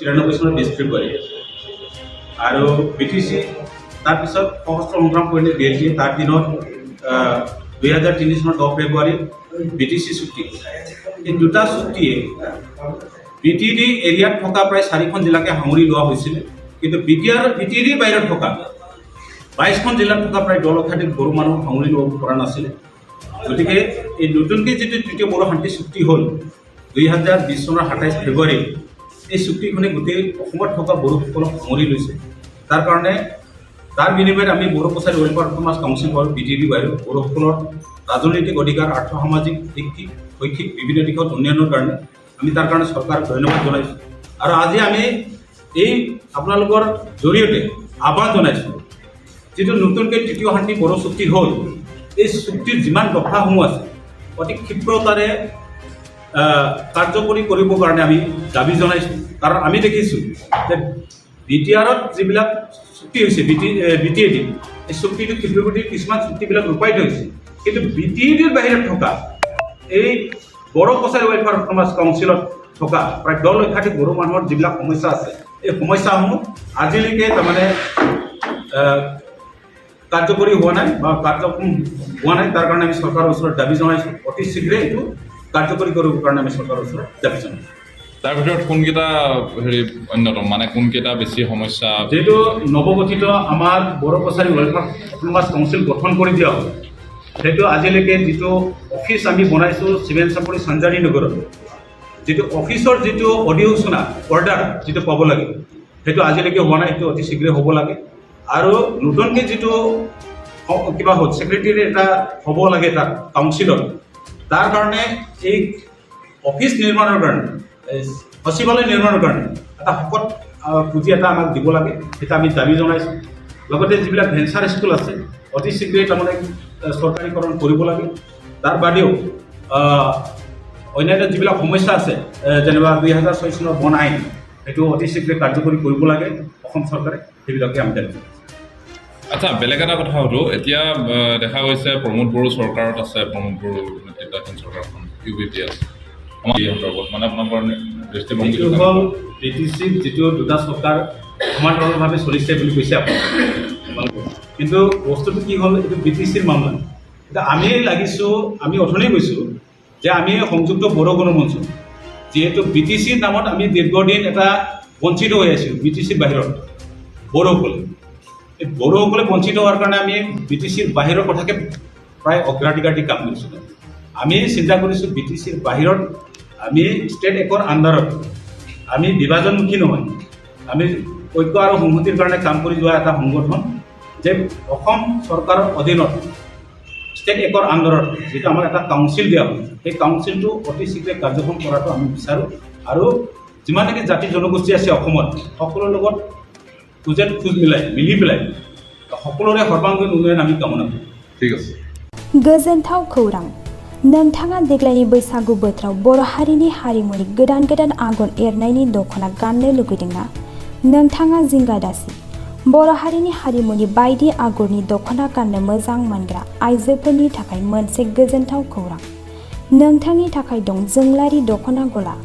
93 চনৰ 20 ফেব্ৰুৱাৰী আৰু বিটিচি তাৰ পিছত সশস্ত্ৰ সংগ্ৰাম কৰিলে বিএলটি তাৰ দিনত 2003 চনৰ 10 ফেব্ৰুৱাৰী বিটিচি চুক্তি এই দুটা চুক্তিয়ে বিটিডি এৰিয়াত থকা প্ৰায় 4খন জিলাকে সামৰি লোৱা হৈছিল কিন্তু বিটিডি বাহিৰত থকা 22খন জিলাত থকা প্ৰায় 10 লক্ষাধিক বড়ো মানুহ সামৰি ল'ব পৰা নাছিল গতিকে এই নতুনকৈ যিটো তৃতীয় বড়ো শান্তি চুক্তি হ'ল 2020 চনৰ 27 ফেব্ৰুৱাৰী এই চুক্তিখনে গোটেই অসমত থকা বড়োসকলক সামৰি লৈছে তাৰ কাৰণে তাৰ বিনিময়ত আমি বড়ো কছাৰী ৱেলফেয়াৰ সমাজ কাউন্সিল ফৰ বিটিডি বাহিৰত বড়োসকলৰ ৰাজনৈতিক অধিকাৰ আৰ্থ সামাজিক শৈক্ষিক বিভিন্ন দিশত উন্নয়নৰ কাৰণে আমি তাৰ কাৰণে চৰকাৰক ধন্যবাদ জনাইছোঁ আৰু আজি আমি এই আপোনালোকৰ জৰিয়তে আহ্বান জনাইছোঁ যিটো নতুনকৈ তৃতীয় শান্তি বড়ো চুক্তি হ'ল এই চুক্তিৰ যিমান দফাসমূহ আছে অতি ক্ষীপ্ৰতাৰে কাৰ্যকৰী কৰিবৰ কাৰণে আমি দাবী জনাইছোঁ কাৰণ আমি দেখিছোঁ যে বিটিআৰত যিবিলাক চুক্তি হৈছে বিটিএডি এই চুক্তিটো ক্ষীপ্ৰগতিৰ কিছুমান চুক্তিবিলাক ৰূপায়িত হৈছে কিন্তু বিটিএডিৰ বাহিৰত থকা এই বড়ো কছাৰী ৱেলফেয়াৰ সমাজ কাউন্সিলত থকা প্ৰায় 10 লক্ষাধিক বড়ো মানুহৰ যিবিলাক সমস্যা আছে এই সমস্যাসমূহ আজিলৈকে তাৰমানে কাৰ্যকৰী হোৱা নাই বা কাৰ্যক্ষম হোৱা নাই তাৰ কাৰণে আমি চৰকাৰৰ ওচৰত দাবী জনাইছোঁ অতি শীঘ্ৰে এইটো কাৰ্যকৰী কৰিবৰ কাৰণে আমি চৰকাৰৰ ওচৰত দাবী জনাইছোঁ তাৰ ভিতৰত কোনকেইটা অন্যতম মানে কোনকেইটা বেছি সমস্যা যিহেতু নৱগঠিত আমাৰ বড়ো কছাৰী ৱেলফেয়াৰ সমাজ কাউন্সিল গঠন কৰি দিয়া হ'ল সেইটো আজিলৈকে যিটো অফিচ আমি বনাইছোঁ চিভেন চাপৰি চাঞ্জাৰী নগৰত যিটো অফিচৰ যিটো অধিসূচনা অৰ্ডাৰ যিটো পাব লাগে সেইটো আজিলৈকে হোৱা নাই সেইটো অতি শীঘ্ৰে হ'ব লাগে আৰু নতুনকৈ যিটো কিবা ছেক্ৰেটাৰী এটা হ'ব লাগে তাত কাউন্সিলত তাৰ কাৰণে এই অফিচ নিৰ্মাণৰ কাৰণে সচিবালয় নিৰ্মাণৰ কাৰণে এটা শকত পুঁজি এটা আমাক দিব লাগে সেইটো আমি দাবী জনাইছোঁ লগতে যিবিলাক ভেঞ্চাৰ স্কুল আছে অতি শীঘ্ৰে তাৰমানে চৰকাৰীকৰণ কৰিব লাগে তাৰ বাদেও অন্যান্য যিবিলাক সমস্যা আছে যেনিবা 2006 চনৰ বন আইন সেইটো অতি শীঘ্ৰে কাৰ্যকৰী কৰিব লাগে অসম চৰকাৰে সেইবিলাকে আমি দাবী জনাইছোঁ আচ্ছা বেলেগ এটা কথা সুধোঁ এতিয়া দেখা গৈছে প্ৰমোদ বড়ো চৰকাৰত আছে প্ৰমোদ বড়ো নেতৃত্বাধীন চৰকাৰখন ইউবিপি আছে আমাৰ এই সন্দৰ্ভত মানে আপোনালোকৰ দৃষ্টিভংগী হ'ল বিটিচিৰ যিটো দুটা চৰকাৰ সমান্তৰালভাৱে চলিছে বুলি কৈছে আপুনি কিন্তু বস্তুটো কি হ'ল এইটো বিটিচিৰ মামলা এতিয়া আমি অথনি কৈছোঁ যে আমি সংযুক্ত বড়ো গণমঞ্চ যিহেতু বিটিচিৰ নামত আমি দীৰ্ঘদিন এটা বঞ্চিত হৈ আছিলোঁ বিটিচিৰ বাহিৰত বড়োসকলে এই বড়োসকলে বঞ্চিত হোৱাৰ কাৰণে আমি বিটিচিৰ বাহিৰৰ কথাকে প্ৰায় অগ্ৰাধিকাৰ দি কাম কৰিছিলোঁ আমি চিন্তা কৰিছোঁ বিটিচিৰ বাহিৰত আমি ষ্টেট একৰ আণ্ডাৰত আমি বিভাজনমুখী নহয় আমি ঐক্য আৰু সংহতিৰ কাৰণে কাম কৰি যোৱা এটা সংগঠন যে অসম চৰকাৰৰ অধীনত ষ্টেট একৰ আণ্ডাৰত যিটো আমাৰ এটা কাউন্সিল দিয়া হয় সেই কাউন্সিলটো অতি শীঘ্ৰে কাৰ্যক্ষম কৰাটো আমি বিচাৰোঁ আৰু যিমানখিনি জাতি জনগোষ্ঠী আছে অসমত সকলোৰ লগত খোজ মিলি পেলাই সকলোৰে সৰ্বাংগীন উন্নয়ন আমি কামনা কৰোঁ ঠিক আছে गोजोनथाव खौरां नोंथाङा देग्लायनि बैसागु बोथोराव बर' हारिनि हारिमुनि गोदान आगर एरनायनि दख'ना गाननो लुगैदोंना नोंथाङा जिंगा दासि बर' हारिनि हारिमुनि बायदि आगरनि दख'ना गाननो मोजां मोनग्रा आइजोफोरनि थाखाय मोनसे गोजोनथाव खौरां नोंथांनि थाखाय दं जोंलारि दख'ना गला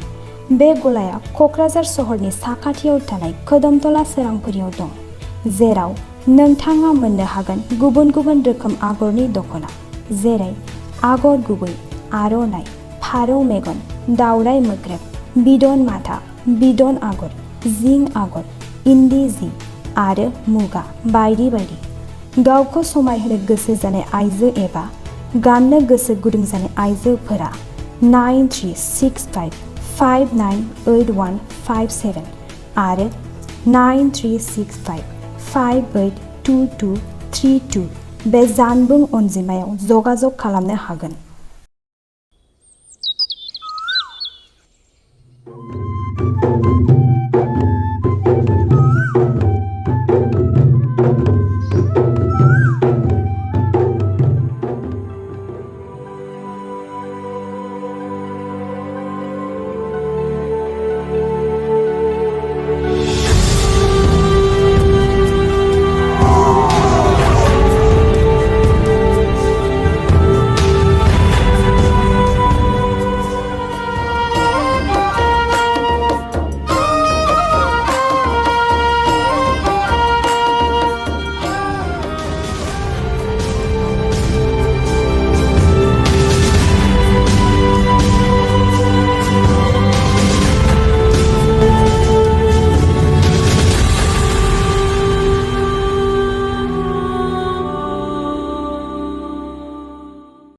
बे गलाया क'क्राझार सहरनि साखाथियाव थानाय खोदोमतला सोरांफुरियाव दं जेराव नोंथाङा मोननो हागोन गुबुन गुबुन रोखोम आगरनि दख'ना जेरै आगर गुबै आर'नाइ फारौ मेगन दावराइ मोख्रेब बिदन माथा बिदन आगर जिं आगर इन्दि जि आरो मुगा बायदि बायदि गावखौ समायहोनो गोसो जानाय आइजो एबा गाननो गोसो गुदुं जानाय आइजोफोरा 9365598157 आरो 9365582232 बे जानबुं अनजिमायाव जगाजग खालामनो हागोन।